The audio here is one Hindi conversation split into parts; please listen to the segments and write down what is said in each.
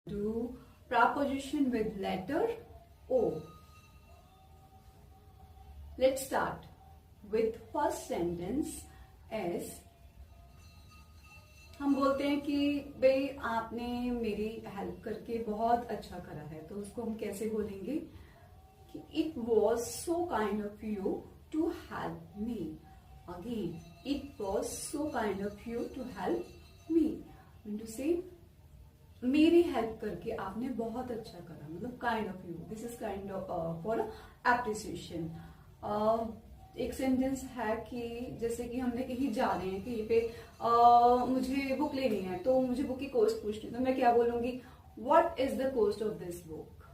Do preposition with letter O. Let's start with first sentence as हम बोलते हैं कि भाई आपने मेरी हेल्प करके बहुत अच्छा करा है, तो उसको हम कैसे बोलेंगे कि it was so kind of you to help me. Again, it was so kind of you to help me. Mean to say मेरी हेल्प करके आपने बहुत अच्छा करा, मतलब kind of you. This is kind of for appreciation. एक सेंटेंस है कि जैसे कि हमने कहीं जा रहे हैं, कहीं पे मुझे बुक लेनी है, तो मुझे बुक की कॉस्ट पूछनी है, तो मैं क्या बोलूंगी, what is the cost of this book.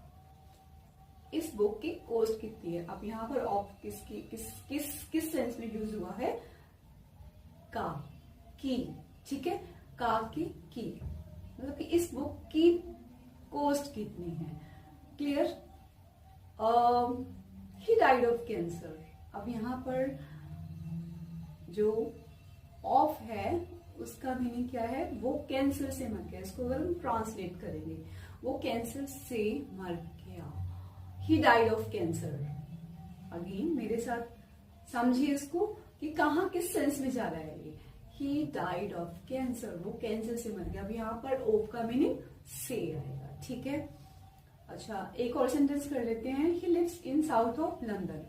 इस बुक की कॉस्ट कितनी है. अब यहाँ पर ऑफ किसकी किस सेंस में यूज हुआ है, का, की. ठीक है, का की मतलब कि इस बुक की कॉस्ट कितनी है. Clear. He died of cancer. अब यहाँ पर जो ऑफ है उसका मीनिंग क्या है, वो कैंसर से मर गया. इसको अगर हम ट्रांसलेट करेंगे, वो कैंसर से मर गया. He died of cancer. Again मेरे साथ समझिए इसको कि कहाँ किस सेंस में जा रहा है ये. ही डाइड ऑफ कैंसर, वो कैंसर से मर गया. अब यहाँ पर ऑफ का मीनिंग से आएगा. ठीक है. अच्छा, एक और सेंटेंस कर लेते हैं. He lives in south of London,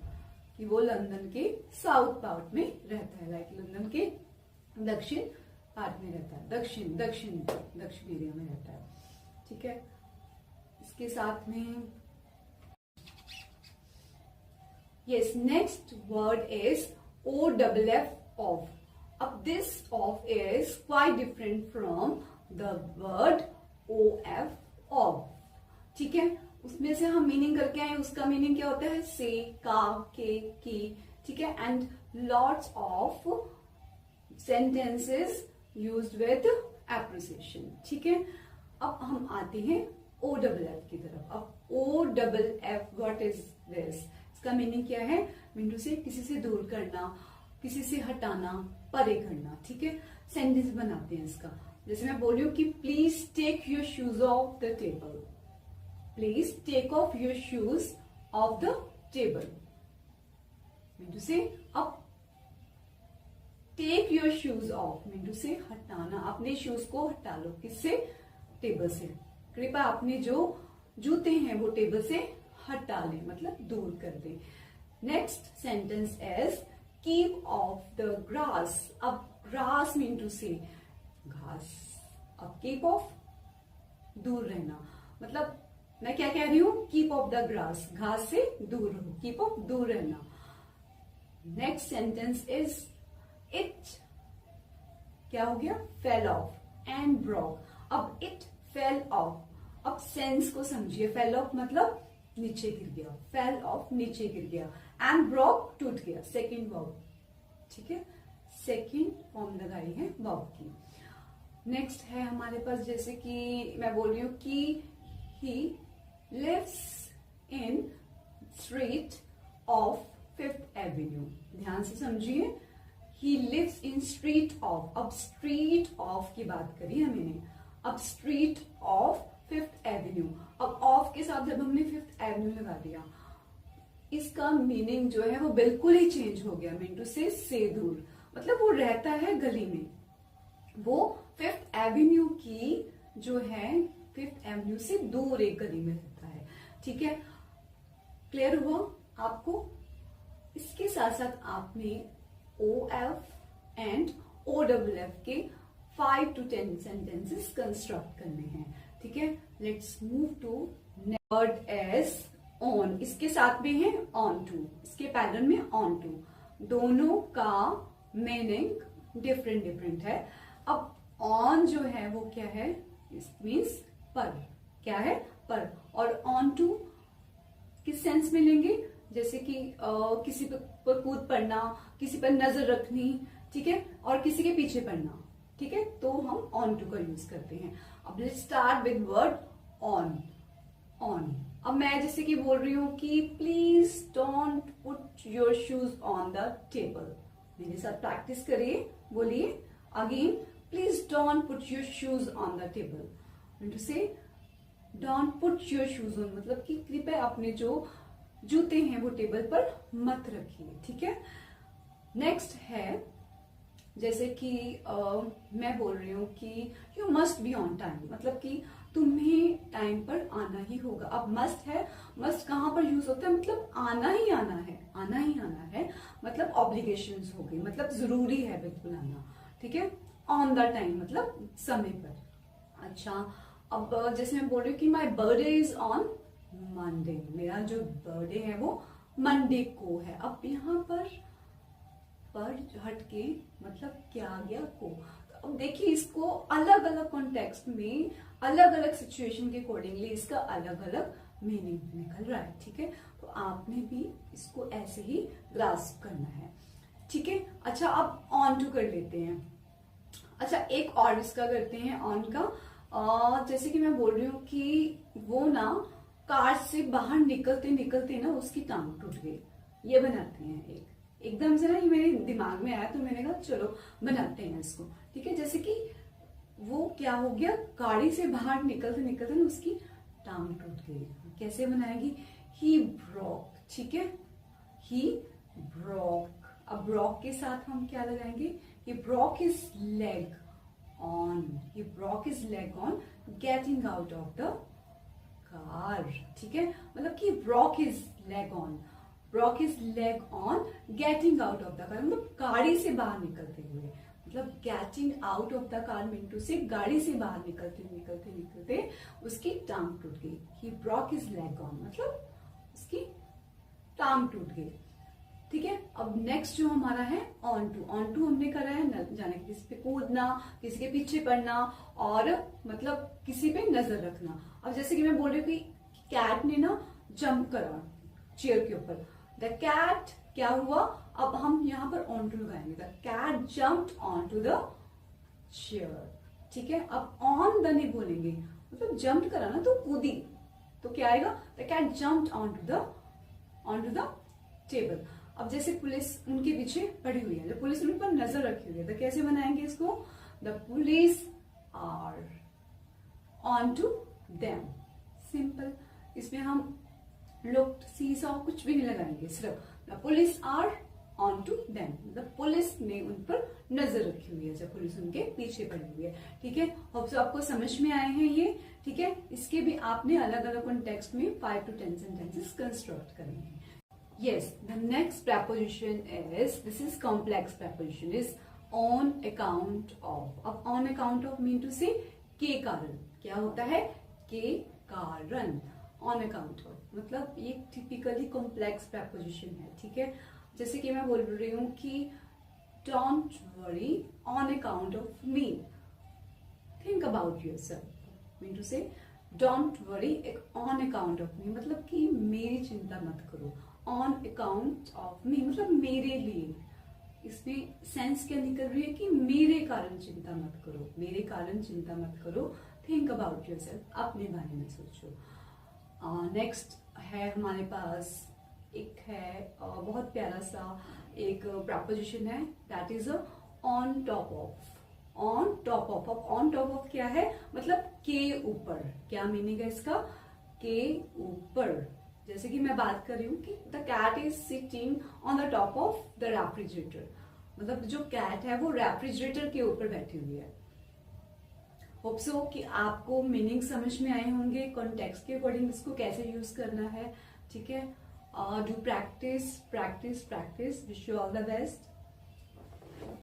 कि वो लंदन के साउथ पार्ट में रहता है, लाइक लंदन के दक्षिण पार्ट में रहता है, दक्षिण एरिया में रहता है. ठीक है. इसके साथ में yes, next word is OFF off. अब this off is quite different from the word OF of. ठीक है. उसमें से हम मीनिंग करके आए, उसका मीनिंग क्या होता है, से, का, के, की. ठीक है. And lots of sentences used with appreciation. ठीक है. अब हम आते हैं OFF की तरफ. अब OFF, व्हाट इज दिस. इसका मीनिंग क्या है, मीन से किसी से दूर करना, किसी से हटाना, परे करना. ठीक है. सेंटेंस बनाते हैं इसका. जैसे मैं बोल रही हूँ कि please take your shoes off the table. Please take off your shoes off the table. Mean to say, अब take your shoes off mean to say हटाना. अपने शूज को हटा लो. किससे, टेबल से. कृपया अपने जो जूते हैं वो टेबल से हटा ले, मतलब दूर कर दे. Next sentence is keep off the grass. अब ग्रास मीन टू से घास. अब कीप ऑफ, दूर रहना. मतलब मैं क्या कह रही हूं, कीप ऑफ द ग्रास, घास से दूर रहो, कीप ऑफ, दूर रहना. नेक्स्ट सेंटेंस इज इट, क्या हो गया, फेल ऑफ एंड ब्रोक. अब इट फेल ऑफ. अब सेंस को समझिए. फेल ऑफ मतलब नीचे गिर गया, फेल ऑफ नीचे गिर गया, एंड ब्रोक टूट गया. Second verb. ठीक है. सेकेंड फॉर्म लगाई है वर्ब की. नेक्स्ट है हमारे पास, जैसे कि मैं बोल रही हूं कि he lives in street of 5th Avenue. ध्यान से समझिए. he lives in street of. अब street of की बात करी है मैंने. अब street of 5th Avenue. अब of के साथ जब हमने 5th Avenue लगा दिया, इसका मीनिंग जो है वो बिल्कुल ही चेंज हो गया. मीन टू से दूर, मतलब वो रहता है गली में. वो 5th Avenue की जो है 5th Avenue से दूर एक गली में रहता है. ठीक है. क्लियर हुआ आपको. इसके साथ साथ आपने OF एंड OFF के 5 to 10 सेंटेंसेस कंस्ट्रक्ट करने हैं. ठीक है. Let's move to word as on. इसके साथ में है ऑन टू. इसके पैटर्न में ऑन टू. दोनों का मीनिंग डिफरेंट है. अब ऑन जो है वो क्या है, इट मीन्स पर. क्या है, पर. और ऑन टू किस सेंस में लेंगे, जैसे कि किसी पर कूद पड़ना, किसी पर नजर रखनी. ठीक है. और किसी के पीछे पड़ना. ठीक है. तो हम ऑन टू का यूज करते हैं. अब let's start with word on. On. अब मैं जैसे कि बोल रही हूं कि please don't put your shoes on the table. मेरे साथ प्रैक्टिस करिए. बोलिए again. Please don't put your shoes on the table. to say don't put your shoes on, मतलब कि कृपया अपने जो जूते हैं वो टेबल पर मत रखिए, ठीक है। नेक्स्ट है जैसे कि मैं बोल रही हूँ कि you must be on time, मतलब कि तुम्हें टाइम पर आना ही होगा। अब मस्ट है, मस्ट कहाँ पर यूज होता है, मतलब आना ही आना है, आना ही आना है, मतलब ऑब्लिगेशंस हो गई, मतलब जरूरी है बिल्कुल आना, ठीक है। ऑन द टाइम मतलब समय पर। अच्छा, अब जैसे मैं बोल रही हूँ कि my birthday is on Monday, मेरा जो बर्थडे है वो मंडे को है। अब यहाँ पर हट के मतलब क्या आ गया को। तो अब देखिए इसको अलग अलग कॉन्टेक्स्ट में अलग अलग सिचुएशन के अकॉर्डिंगली इसका अलग अलग मीनिंग निकल रहा है, ठीक है। तो आपने भी इसको ऐसे ही ग्रास्प करना है, ठीक है। अच्छा, अब ऑन टू कर लेते हैं। अच्छा, एक और इसका करते हैं ऑन का। जैसे कि मैं बोल रही हूँ कि वो ना कार से बाहर निकलते निकलते ना उसकी टांग टूट गई, ये बनाते हैं एकदम से ना, ये मेरे दिमाग में आया तो मैंने कहा चलो बनाते हैं इसको, ठीक है। जैसे कि वो क्या हो गया, गाड़ी से बाहर निकलते निकलते ना उसकी टांग टूट गई। कैसे बनाएगी, ही ब्रोक, ठीक है, ही ब्रोक। अब ब्रोक के साथ हम क्या लगाएंगे, he broke his leg on, he broke his leg on getting out of the car, ठीक है। मतलब कि broke his leg on getting out of the car, मतलब गाड़ी से बाहर निकलते हुए, मतलब getting out of the car mean to say गाड़ी से बाहर निकलते निकलते निकलते उसकी टांग टूट गई। he broke his leg on मतलब उसकी टांग टूट गई, ठीक है। अब नेक्स्ट जो हमारा है ऑन टू हमने करा है न जाने कि किसी पे कूदना, किसी के पीछे पड़ना और मतलब किसी पे नजर रखना। अब जैसे कि मैं बोल रही हूँ कि कैट ने ना जंप करा चेयर के ऊपर, द कैट क्या हुआ, अब हम यहाँ पर ऑन टू लगाएंगे, the cat jumped on to the chair, ठीक है। अब ऑन द नहीं बोलेंगे, मतलब जंप करा ना तो कूदी, तो क्या आएगा, the cat jumped on to the table. अब जैसे पुलिस उनके पीछे पड़ी हुई है, पुलिस उन पर नजर रखी हुई है, तो कैसे बनाएंगे इसको, the police are on to them, simple. इसमें हम लुक्ड, सी सॉ कुछ भी नहीं लगाएंगे, सिर्फ the police are on to them, the police ने उन पर नजर रखी हुई है जब पुलिस उनके पीछे पड़ी हुई है, ठीक है। होप सो आपको समझ में आए हैं ये, ठीक है। इसके भी आपने अलग अलग कॉन्टेक्स्ट में 5 to 10 सेंटेंसेस कंस्ट्रक्ट करने हैं। Yes, the next preposition is, this is complex preposition, is on account of. अब on account of mean to say के कारण, क्या होता है, के कारण, on account of, मतलब ये typically complex preposition है, ठीक है। जैसे कि मैं बोल रही हूँ कि don't worry on account of me, think about yourself, mean to say don't worry on account of me, मतलब कि मेरी चिंता मत करो, ऑन अकाउंट ऑफ मी मतलब मेरे लिए। इसमें सेंस क्या निकल रही है कि मेरे कारण चिंता मत करो, मेरे कारण चिंता मत करो, थिंक अबाउट योरसेल्फ, अपने बारे में सोचो। नेक्स्ट है हमारे पास एक है बहुत प्यारा सा एक प्रपोजिशन है, that is on top of. On top of, अब ऑन टॉप ऑफ क्या है, मतलब के ऊपर, क्या मीनिंग है इसका, के ऊपर। जैसे कि मैं बात कर रही हूँ कि the cat is sitting on the top of the refrigerator, मतलब जो कैट है वो रेफ्रिजरेटर के ऊपर बैठी हुई है। होप सो कि आपको मीनिंग समझ में आए होंगे, कॉन्टेक्स्ट के अकॉर्डिंग इसको कैसे यूज करना है, ठीक है। Do practice practice practice, wish you all the best.